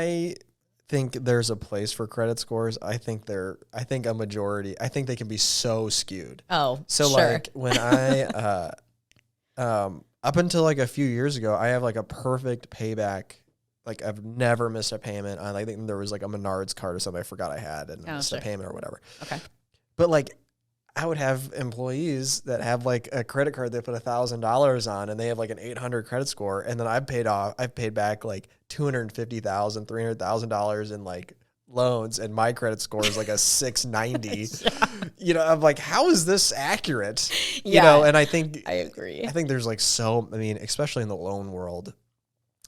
I think there's a place for credit scores. I think a majority. I think they can be so skewed. Oh, so sure. like when I up until like a few years ago, I have like a perfect payback. Like I've never missed a payment on. I think there was like a Menards card or something I forgot I had and missed a payment or whatever. Okay. But like I would have employees that have like a credit card they put $1,000 on and they have like an 800 credit score. And then I've paid back like $250,000, $300,000 in like loans. And my credit score is like a 690. You know, I'm like, how is this accurate? You know, and I agree. I think there's like especially in the loan world,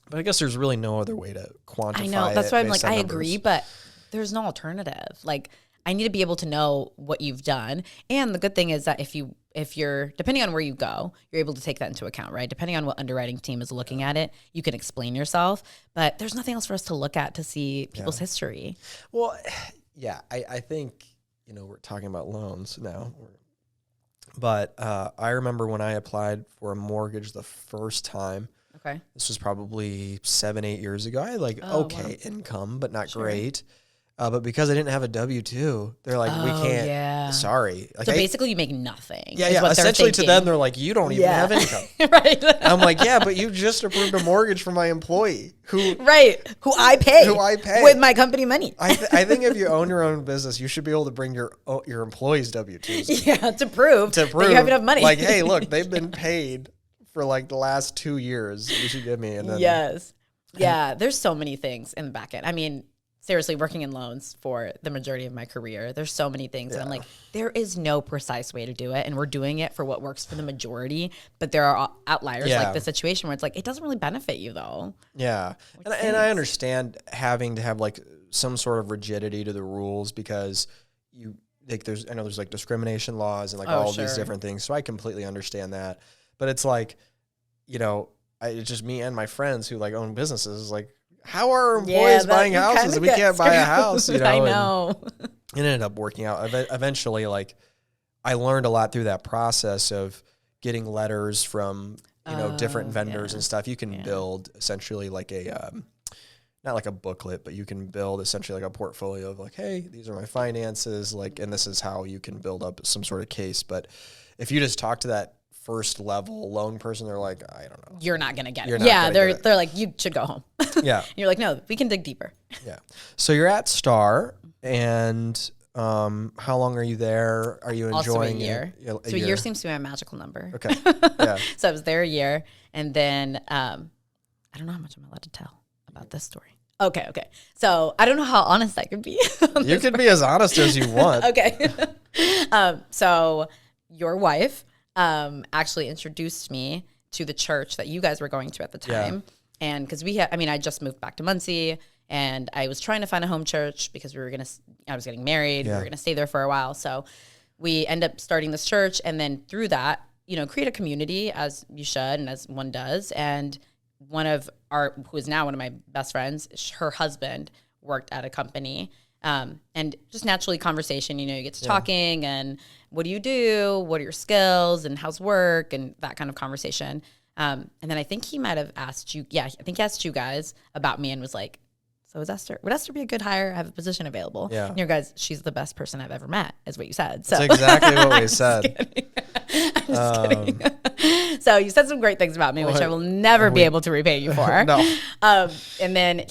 but I guess there's really no other way to quantify it. I know. That's why I'm like, I numbers. agree, but there's no alternative. Like, I need to be able to know what you've done. And the good thing is that if you're, depending on where you go, you're able to take that into account, right? Depending on what underwriting team is looking at it, you can explain yourself, but there's nothing else for us to look at to see people's history. Well, yeah, I think, we're talking about loans now, but I remember when I applied for a mortgage the first time. Okay. This was probably 7-8 years ago. I had income, but not great. But because I didn't have a W-2, they're like, we can't. Yeah. Sorry. Like, so basically, you make nothing. Yeah. Essentially, to them, they're like, you don't even have income. Right. I'm like, yeah, but you just approved a mortgage for my employee who I pay with my company money. I think if you own your own business, you should be able to bring your employees' W-2s. Yeah, to prove that you have enough money. Like, hey, look, they've been paid for like the last 2 years. You should give me. And then yes. Yeah. There's so many things in the back end. I mean, seriously, working in loans for the majority of my career, there's so many things. And I'm like, there is no precise way to do it. And we're doing it for what works for the majority. But there are outliers like the situation where it's like, it doesn't really benefit you though. Yeah. And I understand having to have like some sort of rigidity to the rules because I know there's like discrimination laws and like all these different things. So I completely understand that. But it's like, it's just me and my friends who like own businesses like, how are our employees buying houses and we can't buy a house? I know. And it ended up working out. Eventually, like I learned a lot through that process of getting letters from, different vendors and stuff. You can build essentially like not like a booklet, but you can build essentially like a portfolio of like, hey, these are my finances, like, and this is how you can build up some sort of case. But if you just talk to that first level loan person, they're like, I don't know. You're not going to get it. Yeah, they're like, you should go home. Yeah. You're like, no, we can dig deeper. Yeah. So you're at Star, and how long are you there? Are you enjoying a year? A year seems to be a magical number. Okay. Yeah. So I was there a year, and then I don't know how much I'm allowed to tell about this story. Okay. So I don't know how honest I could be. You can be as honest as you want. Okay. So your wife actually introduced me to the church that you guys were going to at the time. Yeah. And because I just moved back to Muncie and I was trying to find a home church because I was getting married. Yeah. We were going to stay there for a while. So we end up starting this church and then through that, create a community as you should and as one does. And one of who is now one of my best friends, her husband worked at a company. And just naturally conversation, you get to talking and what do you do? What are your skills and how's work and that kind of conversation. And then I think he might have asked you. Yeah, I think he asked you guys about me and was like, so would Esther be a good hire? I have a position available. Yeah. And you guys, she's the best person I've ever met is what you said. So that's exactly what we said. I'm just kidding. So you said some great things about me, which I will never be able to repay you for. No. And then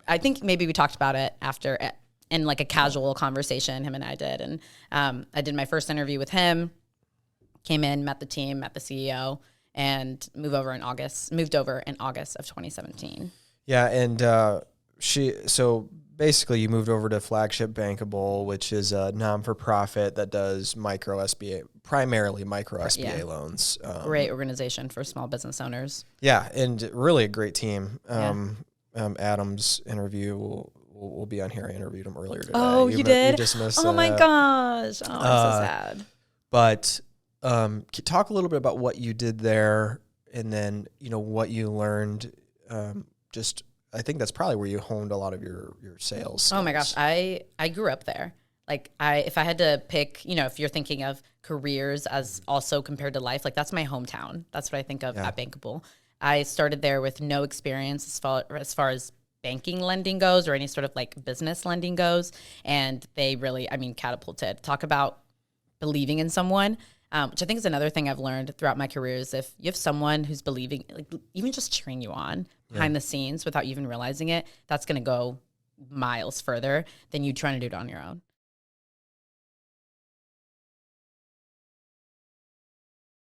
I think maybe we talked about it after in like a casual conversation, him and I did. And I did my first interview with him, came in, met the team, met the CEO, and moved over in August of 2017. Yeah, and so basically you moved over to Flagship Bankable, which is a non-for-profit that does primarily micro SBA loans. Great organization for small business owners. Yeah, and really a great team. Adam's interview will be on here. I interviewed him earlier today. Oh, you did? You dismissed my gosh. Oh, I'm so sad. But talk a little bit about what you did there and then, what you learned. I think that's probably where you honed a lot of your sales skills. Oh my gosh. I grew up there. Like if I had to pick, if you're thinking of careers as also compared to life, like that's my hometown. That's what I think of at Bankable. I started there with no experience as far as banking lending goes or any sort of like business lending goes. And they really, I mean, catapulted. Talk about believing in someone, which I think is another thing I've learned throughout my career is if you have someone who's believing, like even just cheering you on behind the scenes without even realizing it, that's going to go miles further than you trying to do it on your own.